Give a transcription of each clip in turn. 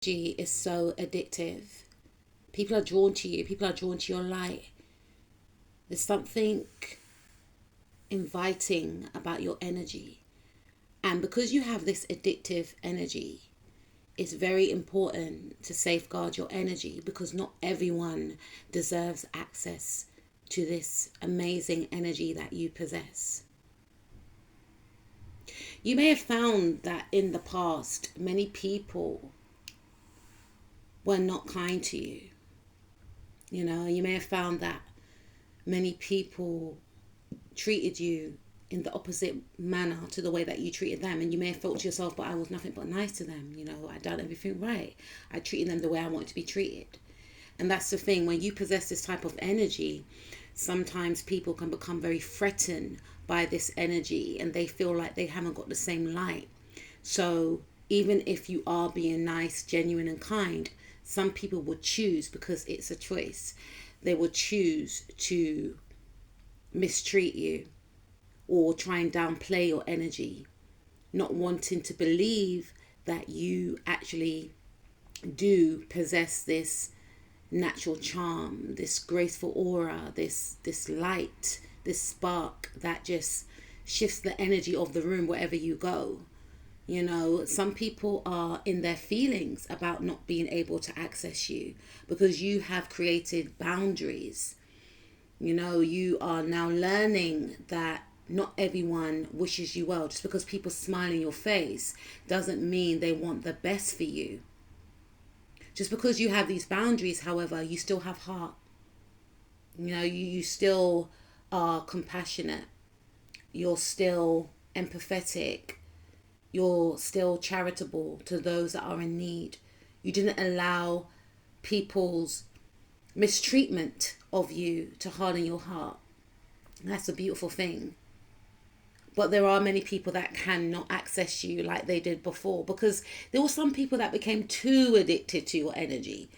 energy is so addictive. People are drawn to you. People are drawn to your light. There's something inviting about your energy. And because you have this addictive energy, it's very important to safeguard your energy, because not everyone deserves access to this amazing energy that you possess. You may have found that in the past, many people were not kind to you. You may have found that many people treated you in the opposite manner to the way that you treated them. And you may have thought to yourself, but I was nothing but nice to them. I done everything right. I treated them the way I wanted to be treated. And that's the thing. When you possess this type of energy, sometimes people can become very threatened by this energy, and they feel like they haven't got the same light. So even if you are being nice, genuine and kind, some people will choose, because it's a choice, they will choose to mistreat you or try and downplay your energy, not wanting to believe that you actually do possess this natural charm, this graceful aura, this light, this spark that just shifts the energy of the room wherever you go. Some people are in their feelings about not being able to access you because you have created boundaries. You are now learning that not everyone wishes you well. Just because people smile in your face doesn't mean they want the best for you. Just because you have these boundaries, however, you still have heart. You still are compassionate. You're still empathetic. You're still charitable to those that are in need. You didn't allow people's mistreatment of you to harden your heart. And that's a beautiful thing. But there are many people that cannot access you like they did before, because there were some people that became too addicted to your energy.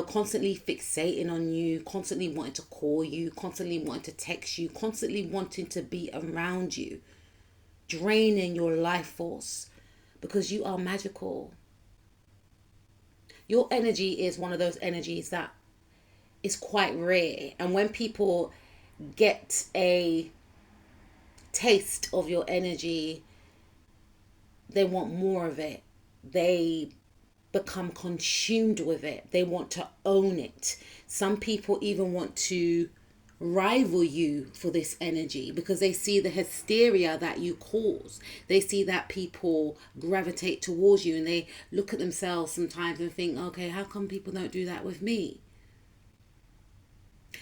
Constantly fixating on you, constantly wanting to call you, constantly wanting to text you, constantly wanting to be around you, draining your life force, because you are magical. Your energy is one of those energies that is quite rare. And when people get a taste of your energy, they want more of it. They become consumed with it. They want to own it. Some people even want to rival you for this energy, because they see the hysteria that you cause. They see that people gravitate towards you, and they look at themselves sometimes and think, okay, how come people don't do that with me?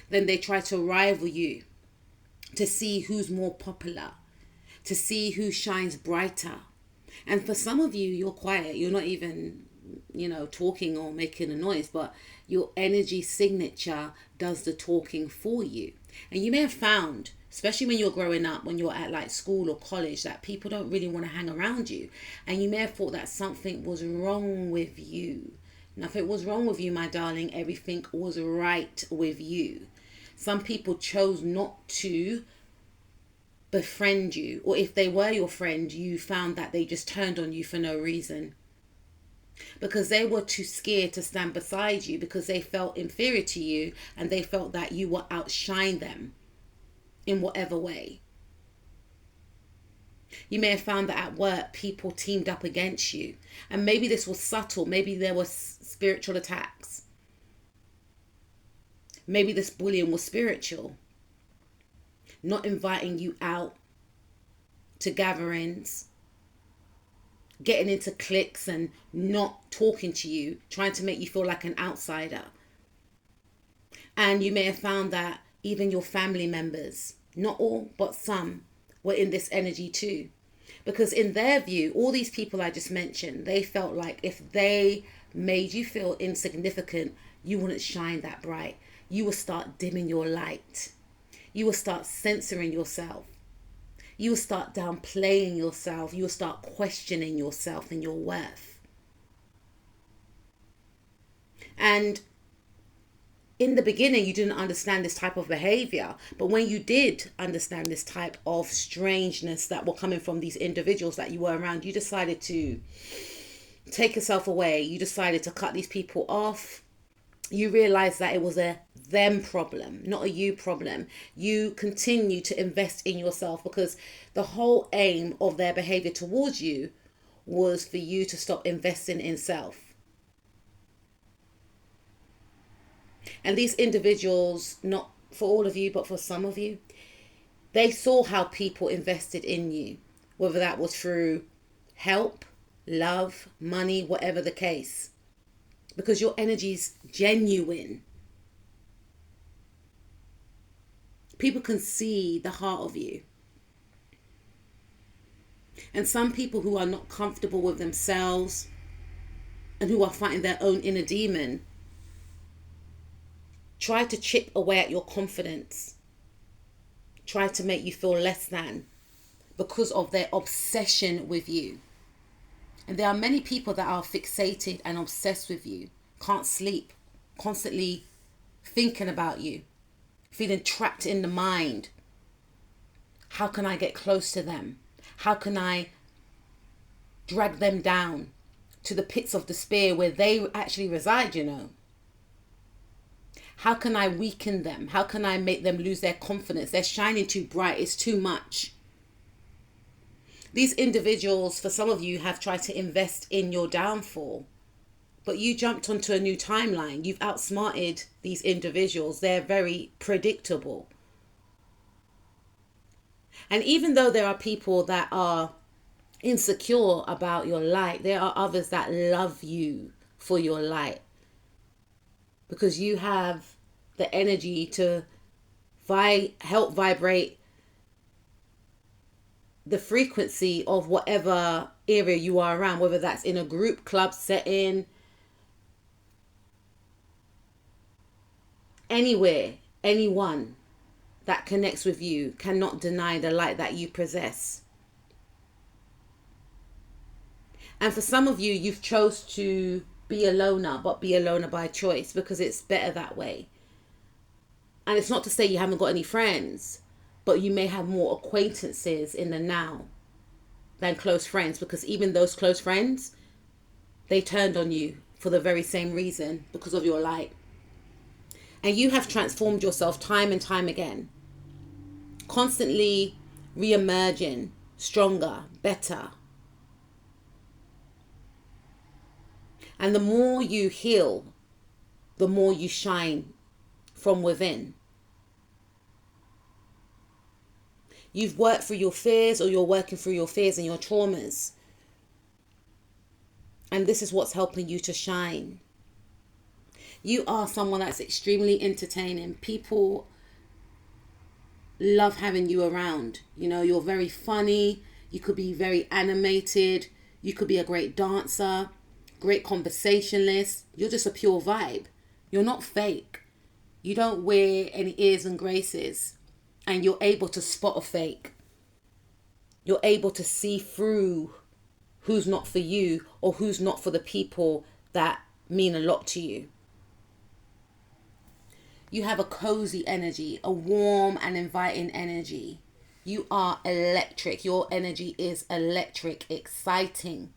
Then they try to rival you to see who's more popular, to see who shines brighter. And for some of you, you're quiet. You're not even, talking or making a noise, but your energy signature does the talking for you. And you may have found, especially when you're growing up, when you're at like school or college, that people don't really want to hang around you. And you may have thought that something was wrong with you. Nothing was wrong with you, my darling. Everything was right with you. Some people chose not to befriend you, or if they were your friend, you found that they just turned on you for no reason, because they were too scared to stand beside you, because they felt inferior to you and they felt that you will outshine them in whatever way. You may have found that at work people teamed up against you, and maybe this was subtle. Maybe there were spiritual attacks. Maybe this bullying was spiritual. Not inviting you out to gatherings, getting into cliques and not talking to you, trying to make you feel like an outsider. And you may have found that even your family members, not all, but some, were in this energy too. Because in their view, all these people I just mentioned, they felt like if they made you feel insignificant, you wouldn't shine that bright. You will start dimming your light. You will start censoring yourself. You will start downplaying yourself. You will start questioning yourself and your worth. And in the beginning, you didn't understand this type of behavior. But when you did understand this type of strangeness that were coming from these individuals that you were around, you decided to take yourself away. You decided to cut these people off. You realize that it was a them problem, not a you problem. You continue to invest in yourself because the whole aim of their behavior towards you was for you to stop investing in self. And these individuals, not for all of you, but for some of you, they saw how people invested in you, whether that was through help, love, money, whatever the case. Because your energy is genuine. People can see the heart of you. And some people who are not comfortable with themselves and who are fighting their own inner demon try to chip away at your confidence. Try to make you feel less than because of their obsession with you. And there are many people that are fixated and obsessed with you, can't sleep, constantly thinking about you, feeling trapped in the mind. How can I get close to them? How can I drag them down to the pits of despair where they actually reside, you know? How can I weaken them? How can I make them lose their confidence? They're shining too bright. It's too much. These individuals, for some of you, have tried to invest in your downfall, but you jumped onto a new timeline. You've outsmarted these individuals. They're very predictable. And even though there are people that are insecure about your light, there are others that love you for your light because you have the energy to help vibrate the frequency of whatever area you are around, whether that's in a group, club setting, anywhere, anyone that connects with you cannot deny the light that you possess. And for some of you, you've chose to be a loner, but be a loner by choice because it's better that way. And it's not to say you haven't got any friends, but you may have more acquaintances in the now than close friends, because even those close friends, they turned on you for the very same reason, because of your light. And you have transformed yourself time and time again, constantly re-emerging stronger, better. And the more you heal, the more you shine from within. You've worked through your fears, or you're working through your fears and your traumas. And this is what's helping you to shine. You are someone that's extremely entertaining. People love having you around. You know, you're very funny. You could be very animated. You could be a great dancer, great conversationalist. You're just a pure vibe. You're not fake. You don't wear any airs and graces. And you're able to spot a fake. You're able to see through who's not for you or who's not for the people that mean a lot to you. You have a cozy energy, a warm and inviting energy. You are electric. Your energy is electric, exciting.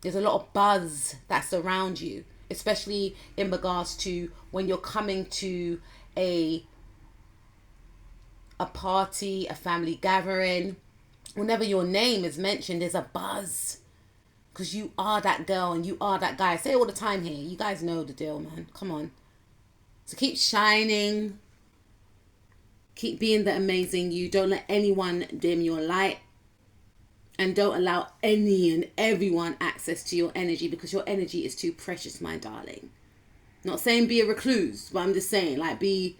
There's a lot of buzz that's around you, especially in regards to when you're coming to a party, a family gathering. Whenever your name is mentioned, there's a buzz. Because you are that girl and you are that guy. I say it all the time here. You guys know the deal, man. Come on. So keep shining. Keep being the amazing you. Don't let anyone dim your light. And don't allow any and everyone access to your energy, because your energy is too precious, my darling. Not saying be a recluse, but I'm just saying, like, be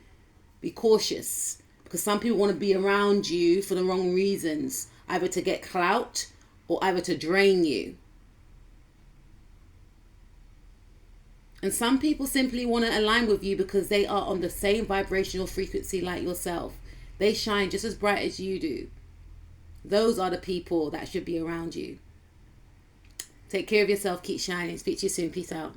cautious. Because some people want to be around you for the wrong reasons. Either to get clout or either to drain you. And some people simply want to align with you because they are on the same vibrational frequency like yourself. They shine just as bright as you do. Those are the people that should be around you. Take care of yourself. Keep shining. Speak to you soon. Peace out.